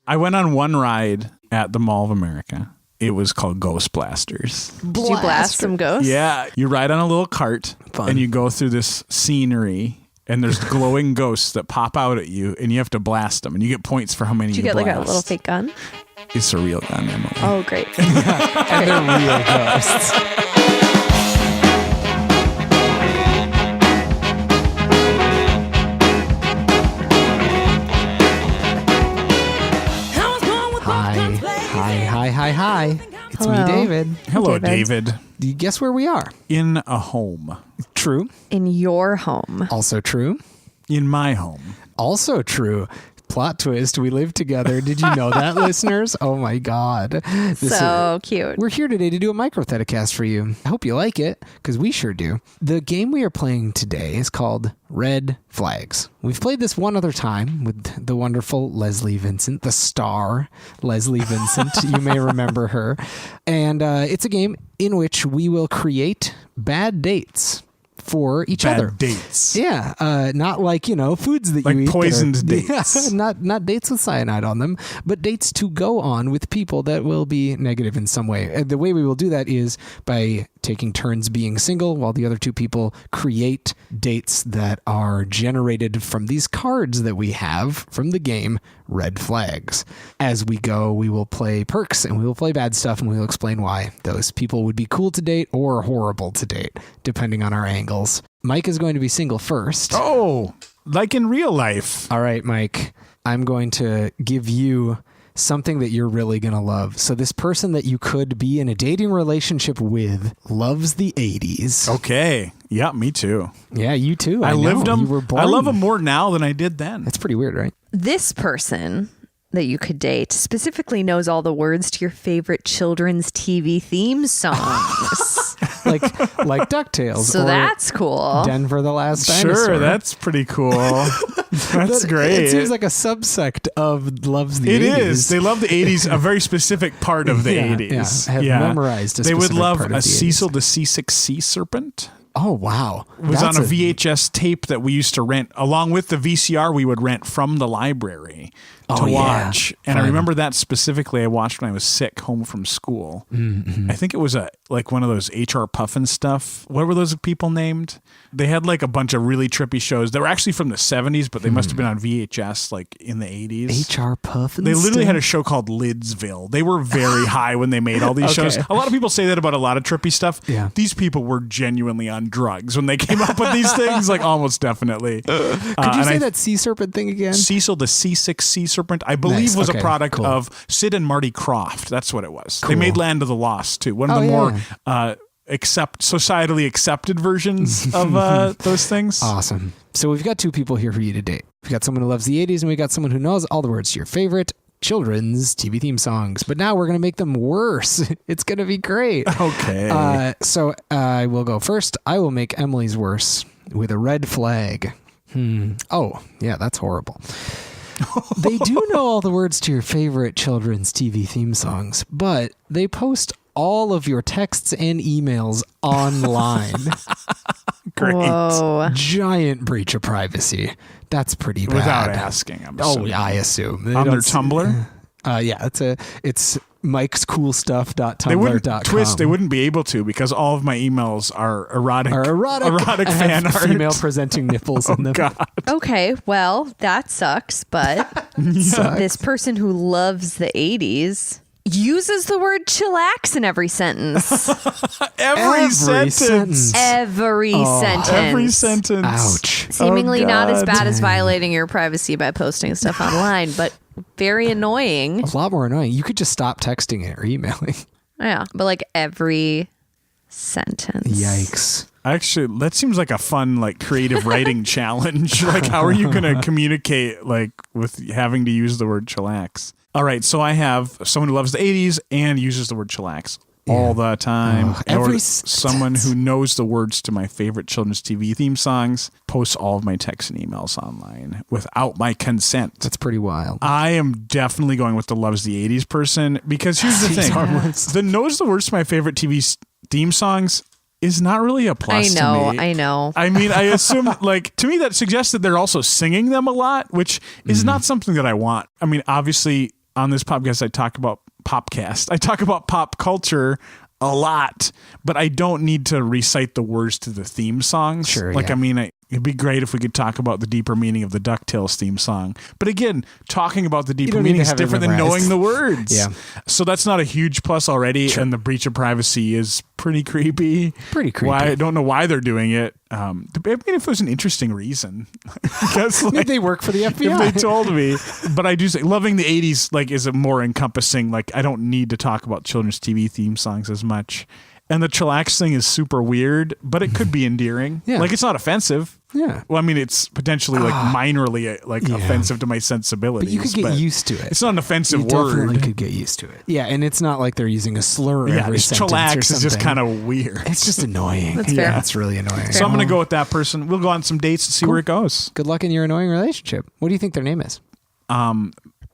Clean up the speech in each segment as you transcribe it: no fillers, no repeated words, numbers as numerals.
I went on one ride at the Mall of America. It was called Ghost Blasters. Did you blast some ghosts? Yeah. You ride on a little cart and you go through this scenery and there's glowing ghosts that pop out at you and you have to blast them and you get points for how many you blast. Did you get like a little fake gun? It's a real gun, Emily. Oh, great. And they're real ghosts. Hi. It's Hello. me, David. Hello, David. Do you guess where we are? In a home. True. In your home. Also true. In my home. Also true. Plot twist. We live together. Did you know that, listeners? Oh, my God. Cute. We're here today to do a Microtheticast for you. I hope you like it, because we sure do. The game we are playing today is called Red Flags. We've played this one other time with the wonderful Leslie Vincent, the star Leslie Vincent. You may remember her. And it's a game in which we will create bad dates for each other. Dates. Yeah. Not like, foods that like you eat. Like poisoned dates. Yeah, not dates with cyanide on them, but dates to go on with people that will be negative in some way. And the way we will do that is by taking turns being single while the other two people create dates that are generated from these cards that we have from the game Red Flags. As we go, we will play perks and we will play bad stuff and we will explain why those people would be cool to date or horrible to date, depending on our angles. Mike is going to be single first. Oh, like in real life. All right, Mike, I'm going to give you something that you're really going to love. So this person that you could be in a dating relationship with loves the 80s. Okay. Yeah, me too. Yeah, you too. I lived them. You were born. I love them more now than I did then. That's pretty weird, right? This person that you could date specifically knows all the words to your favorite children's TV theme songs. like DuckTales. So that's cool. Denver the Last Dinosaur. Sure, that's pretty cool. That's great. It seems like a subsect of loves the 80s. It is. They love the 80s, a very specific part of the 80s. Yeah, I have memorized a They would specific love part of a the Cecil 80s. the C6 sea serpent. Oh, wow. It was on a VHS tape that we used to rent. Along with the VCR, we would rent from the library to watch. And I remember that specifically I watched when I was sick home from school. Mm-hmm. I think it was like one of those HR Puffin stuff. What were those people named? They had like a bunch of really trippy shows that were actually from the 70s, but they must have been on VHS like in the 80s. HR Puffin They literally had a show called Lidsville. They were very high when they made all these shows. A lot of people say that about a lot of trippy stuff. Yeah. These people were genuinely on drugs when they came up with these things, like almost definitely. Could you say that sea serpent thing again? Cecil the C6 sea serpent, I believe, was a product of Sid and Marty Krofft. That's what it was. Cool. They made Land of the Lost too. One of the more societally accepted versions of those things. Awesome. So we've got two people here for you to date. We've got someone who loves the 80s and we've got someone who knows all the words to your favorite children's TV theme songs. But now we're going to make them worse. It's going to be great. Okay. So I will go first. I will make Emily's worse with a red flag. Oh, yeah, that's horrible. They do know all the words to your favorite children's TV theme songs, but they post all of your texts and emails online. Great. Whoa. Giant breach of privacy. That's pretty bad. Without asking, I'm assuming. Yeah, I assume. On their Tumblr? Yeah, it's mikescoolstuff.tumblr.com. They wouldn't twist. They wouldn't be able to because all of my emails are erotic fan art. Female presenting nipples in them. God. Okay, well, that sucks, but this person who loves the 80s uses the word chillax in every sentence. Every sentence. Every sentence. Every sentence. Ouch. Seemingly not as bad as violating your privacy by posting stuff online, but very annoying. A lot more annoying. You could just stop texting it or emailing. Yeah, but like every sentence. Yikes. Actually, that seems like a fun, like, creative writing challenge. Like, how are you going to communicate, like, with having to use the word chillax? All right, so I have someone who loves the 80s and uses the word chillax all the time. Every someone who knows the words to my favorite children's TV theme songs posts all of my texts and emails online without my consent. That's pretty wild. I am definitely going with the loves the 80s person because here's the thing. The knows the words to my favorite TV theme songs is not really a plus to me. I know. I mean, I assume, like, to me that suggests that they're also singing them a lot, which is not something that I want. I mean, obviously, on this podcast, I talk about pop culture a lot, but I don't need to recite the words to the theme songs. Sure, like, yeah. I mean, it'd be great if we could talk about the deeper meaning of the DuckTales theme song. But again, talking about the deeper don't need meaning to is have it different than memorized. knowing the words. Yeah. So that's not a huge plus already. Sure. And the breach of privacy is pretty creepy. Pretty creepy. Why, I don't know why they're doing it. I mean, if there's an interesting reason, because Maybe they work for the if FBI. they told me. But I do say loving the 80s like is a more encompassing. Like I don't need to talk about children's TV theme songs as much. And the chillax thing is super weird, but it could be endearing. Yeah. Like it's not offensive. Yeah. Well, I mean, it's potentially like minorly offensive to my sensibilities. But you could get used to it. It's not an offensive You word. definitely could get used to it. Yeah, and it's not like they're using a slur Yeah, every it's sentence or chillax is just something. kind of weird. It's just annoying. That's fair. Yeah, it's really annoying. So I'm going to go with that person. We'll go on some dates and see where it goes. Good luck in your annoying relationship. What do you think their name is?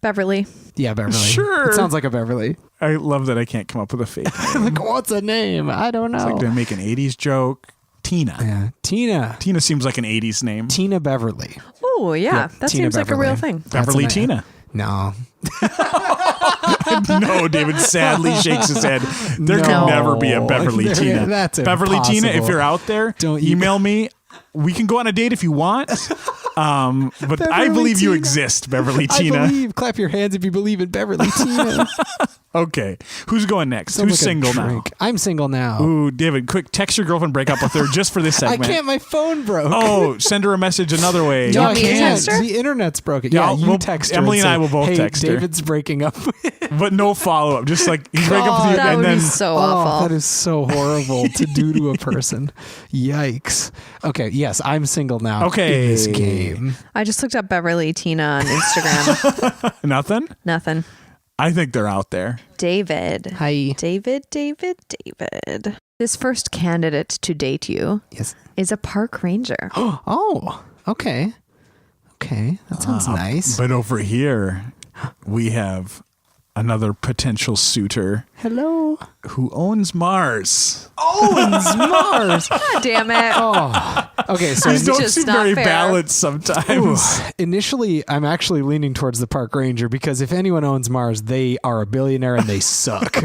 Beverly. Yeah, Beverly. Sure. It sounds like a Beverly. I love that I can't come up with a fake name. Like, what's a name? I don't know. It's like, do I make an 80s joke? Tina. Yeah. Tina. Tina seems like an 80s name. Tina Beverly. Oh, yeah. That Tina seems like a Beverly. real thing. Beverly That's Tina. No. No, David sadly shakes his head. There No. can never be a Beverly Tina. That's Beverly Tina, if impossible. you're out there, Don't you- email me. We can go on a date if you want. But I Beverly believe you Tina. exist, Beverly I Tina. believe. Clap your hands if you believe in Beverly Tina. Okay. Who's going next? Sounds Who's like a single now? drink. I'm single now. Ooh, David, quick, text your girlfriend, break up with her just for this I segment. can't. My phone broke. Oh, send her a message another way. Do you want me to can't. text her? The internet's broken. Yeah, Yeah, you we'll- text her. Emily and say, I will both hey, text her." David's breaking up. But no follow up. Just like he's breaking up with you, That and would then be so Oh, awful. that is so horrible to do to a person. Yikes. Okay, yes, I'm single now. Okay. In this game. I just looked up Beverly Tina on Instagram. nothing. Nothing. I think they're out there. David. Hi. David. This first candidate to date you Yes. is a park ranger. Oh, okay. Okay, that sounds nice. But over here, we have another potential suitor Hello. who owns Mars. Owens Mars. God damn it. Oh, okay. So These don't just seem not very fair. balanced sometimes. initially, I'm actually leaning towards the park ranger because if anyone owns Mars, they are a billionaire and they suck.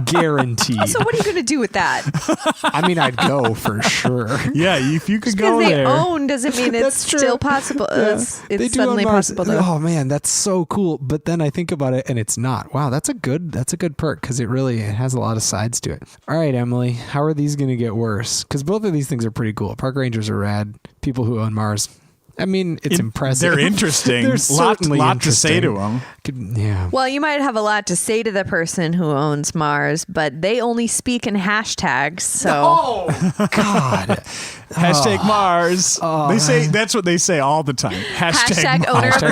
Guaranteed. So what are you going to do with that? I mean, I'd go for sure. Yeah, if you could Just go because they there. own doesn't mean it's That's true. still possible. It's They do suddenly on Mars. possible to. Oh man, that's so cool. But then I think about it and it's not. Wow, that's a good perk because it has a lot of sides to it. All right, Emily, how are these going to get worse? Because both of these things are pretty cool. Park rangers are rad. People who own Mars. I mean, it's impressive. They're interesting. They're lot certainly to say to interesting. them. Yeah. Well, you might have a lot to say to the person who owns Mars, but they only speak in hashtags. So Oh God. Hashtag Mars. They say that's what they say all the time. hashtag owner of Hashtag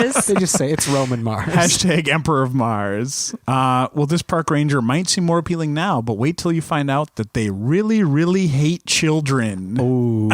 Mars. They just say it's Roman Mars. Hashtag Emperor of Mars. Well, this park ranger might seem more appealing now, but wait till you find out that they really, really hate children. Ooh.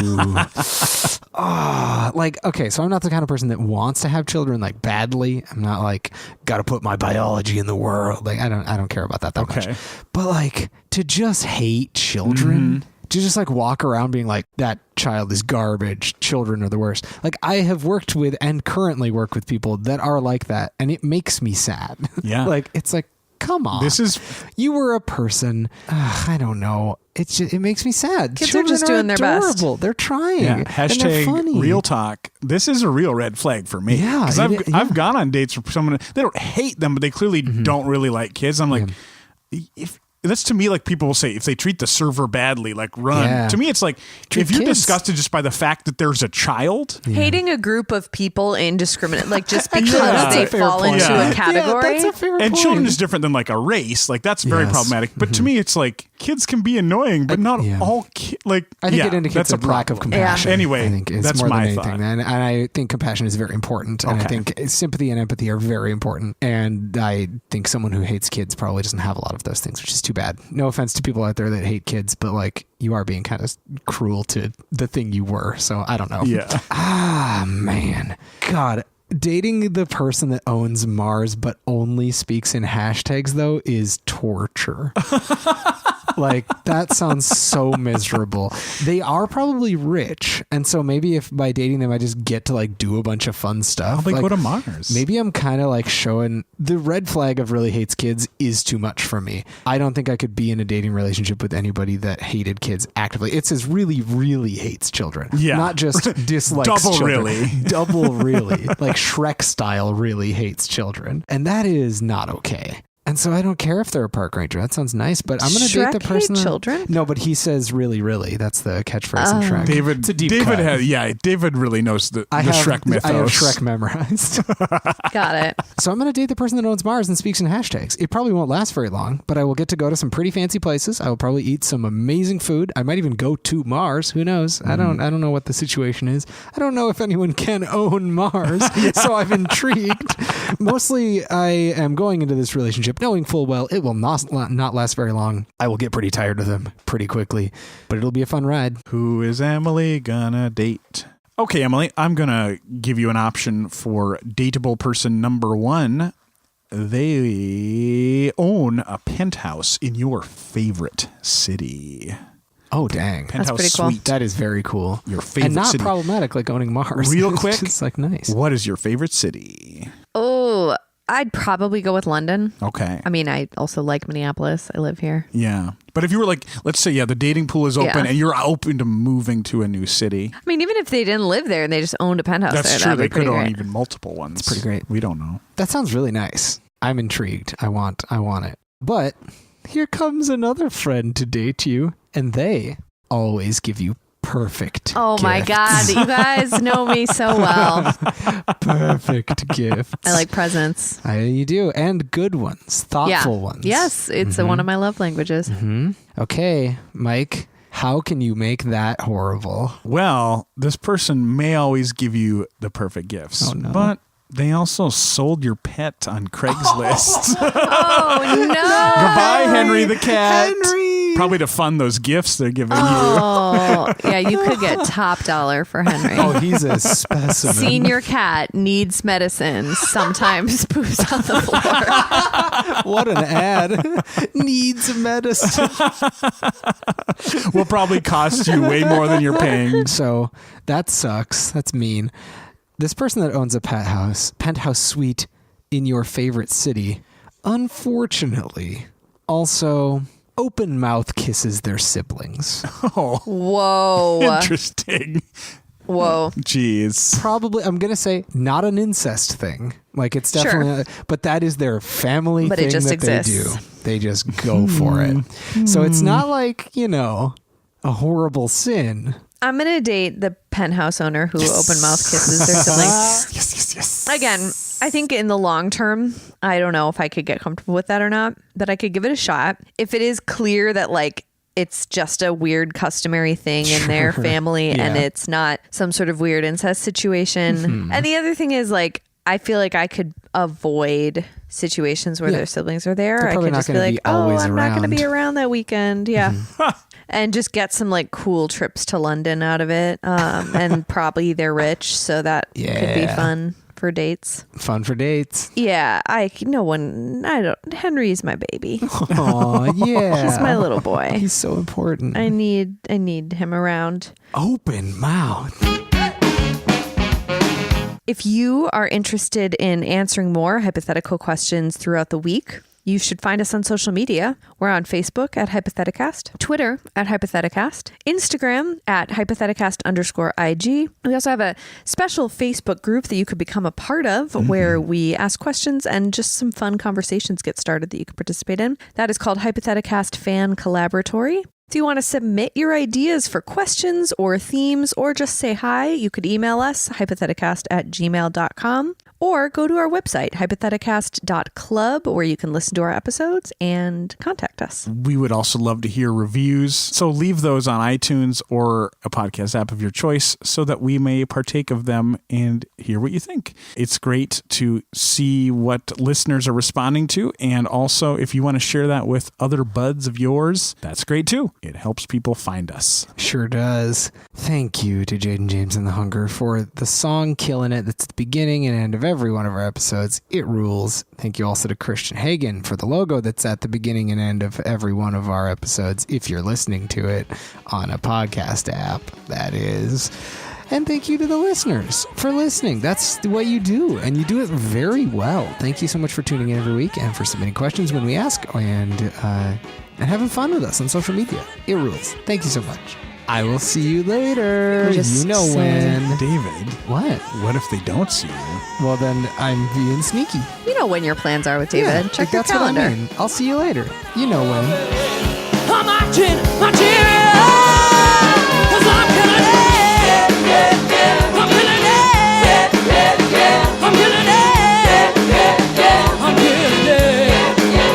Like, okay, so I'm not the kind of person that wants to have children like badly. I'm not like gotta put my biology in the world. Like I don't care about that Okay. much. But like to just hate children. To just like walk around being like, that child is garbage. Children are the worst. Like I have worked with and currently work with people that are like that, and it makes me sad. Yeah. Like it's like, come on. This is You were a person. I don't know. It makes me sad. Kids are Children just doing their best. adorable. They're trying. yeah. And they're Hashtag funny. real talk. This is a real red flag for me. Yeah, Because yeah. I've gone on dates with someone, they don't hate them, but they clearly don't really like kids. I'm like, if that's to me like people will say if they treat the server badly, like run. Yeah. To me, it's like Treat if you're kids. disgusted just by the fact that there's a child. Hating a group of people indiscriminate, like just because that's they a fair fall point. into Yeah. a category. Yeah, that's a fair And point. children is different than like a race. Like that's very Yes. problematic. But to me, it's like kids can be annoying, but not yeah. all like. I think yeah, it indicates that's a lack of problem. compassion. Anyway, I think it's that's more my than thought. anything. And I think compassion is very important. And I Okay. think sympathy and empathy are very important. And I think someone who hates kids probably doesn't have a lot of those things, which is too bad. No offense to people out there that hate kids, but like you are being kind of cruel to the thing you were. So I don't know. Yeah. Ah, man. God. Dating the person that owns Mars but only speaks in hashtags, though, is torture. Like, that sounds so miserable. They are probably rich, and so maybe if by dating them I just get to like do a bunch of fun stuff. How they like, go to Mars? Maybe I'm kind of like showing the red flag of really hates kids is too much for me. I don't think I could be in a dating relationship with anybody that hated kids actively. It says really, really hates children. Yeah. Not just dislikes Double children. really. Double really. Like Shrek style really hates children. And that is not okay. And so I don't care if they're a park ranger. That sounds nice, but I'm going to date the person. Hate children? No, but he says really, really. That's the catchphrase in Shrek. David, David really knows the Shrek mythos. I have Shrek memorized. Got it. So I'm going to date the person that owns Mars and speaks in hashtags. It probably won't last very long, but I will get to go to some pretty fancy places. I will probably eat some amazing food. I might even go to Mars. Who knows? I don't know what the situation is. I don't know if anyone can own Mars. So I'm intrigued. Mostly I am going into this relationship knowing full well it will not last very long. I will get pretty tired of them pretty quickly, but it'll be a fun ride. Who is Emily gonna date? Okay, Emily, I'm gonna give you an option for dateable person number 1. They own a penthouse in your favorite city. Oh, dang. Penthouse pretty cool. suite. That is very cool. Your favorite and not city. problematic like owning Mars. Real quick, It's like nice. What is your favorite city? Oh, I'd probably go with London. Okay. I mean, I also like Minneapolis. I live here. Yeah. But if you were like, let's say, the dating pool is open and you're open to moving to a new city. I mean, even if they didn't live there and they just owned a penthouse That's there, true. that'd They be pretty could own great. even multiple ones. It's pretty great. We don't know. That sounds really nice. I'm intrigued. I want it. But here comes another friend to date you, and they always give you perfect Oh my gifts. God, you guys know me so well. Perfect gifts. I like presents. You do. And good ones. Thoughtful Yeah. ones. Yes, it's one of my love languages. Okay, Mike, how can you make that horrible? Well, this person may always give you the perfect gifts. Oh, no. But they also sold your pet on Craigslist. Oh no! Goodbye, Henry the cat. Henry! Probably to fund those gifts they're giving you. Oh, yeah, you could get top dollar for Henry. Oh, he's a specimen. Senior cat needs medicine. Sometimes poops on the floor. What an ad. Needs medicine. Will probably cost you way more than you're paying. So that sucks. That's mean. This person that owns a penthouse suite in your favorite city, unfortunately, also open mouth kisses their siblings. Oh, Whoa. interesting. Whoa. Jeez. Probably, I'm going to say, not an incest thing. Like, it's definitely, but that is their family But thing it just that exists. they do. They just go for it. So it's not like, a horrible sin. I'm going to date the penthouse owner who open mouth kisses their siblings. Yes. Again, I think in the long term, I don't know if I could get comfortable with that or not, but I could give it a shot. If it is clear that like it's just a weird customary thing in their family and it's not some sort of weird incest situation. And the other thing is like, I feel like I could avoid situations where their siblings are there. I probably could not just be gonna like, be always I'm not going to be around." around that weekend. Yeah. And just get some like cool trips to London out of it. And probably they're rich. So that could be Yeah. fun for dates. Fun for dates. Yeah. Henry's my baby. Oh, yeah. He's my little boy. He's so important. I need him around. Open mouth. If you are interested in answering more hypothetical questions throughout the week, you should find us on social media. We're on Facebook at Hypotheticast, Twitter at Hypotheticast, Instagram at Hypotheticast_IG. We also have a special Facebook group that you could become a part of where we ask questions and just some fun conversations get started that you can participate in. That is called Hypotheticast Fan Collaboratory. If you want to submit your ideas for questions or themes or just say hi, you could email us, hypotheticast@gmail.com, or go to our website, hypotheticast.club, where you can listen to our episodes and contact us. We would also love to hear reviews. So leave those on iTunes or a podcast app of your choice so that we may partake of them and hear what you think. It's great to see what listeners are responding to. And also, if you want to share that with other buds of yours, that's great too. It helps people find us. Sure does. Thank you to Jaden James and the Hunger for the song Killing It that's at the beginning and end of every one of our episodes. It rules. Thank you also to Christian Hagen for the logo that's at the beginning and end of every one of our episodes, if you're listening to it on a podcast app, that is. And thank you to the listeners for listening. That's what you do, and you do it very well. Thank you so much for tuning in every week and for submitting questions when we ask, and having fun with us on social media. It rules. Thank you so much. I will see you later. You know when. David. What? What if they don't see you? Well, then I'm being sneaky. You know when your plans are with David. Yeah, Check your that's calendar. What I mean. I'll see you later. You know when. I'm marching, marching, 'cause I'm killing it. I'm killing it. I'm killing it. I'm killing it.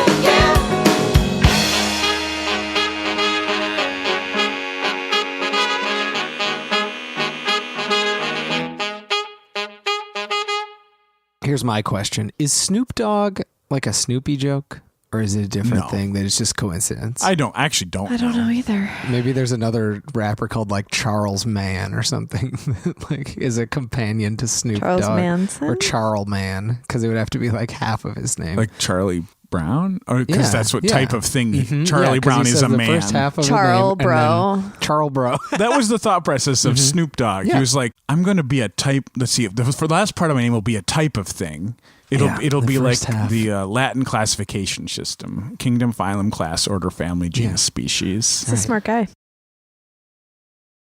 Here's my question. Is Snoop Dogg like a Snoopy joke? Or is it a different No. thing that it's just coincidence? I don't know either. Maybe there's another rapper called like Charles Mann or something that like is a companion to Snoop Charles Dogg. Manson? Or Charles Mann, because it would have to be like half of his name. Like Charlie Brown? Or because that's what type of thing. Mhm. Charlie Yeah, 'cause Brown he is says a the man. First half of Charles the name, and then Charles Bro. That was the thought process of Snoop Dogg. Yeah. He was like, I'm going to be a type. Let's see. For the last part of my name will be a type of thing. It'll the be like first half. the Latin classification system: kingdom, phylum, class, order, family, genus, species. He's a smart guy.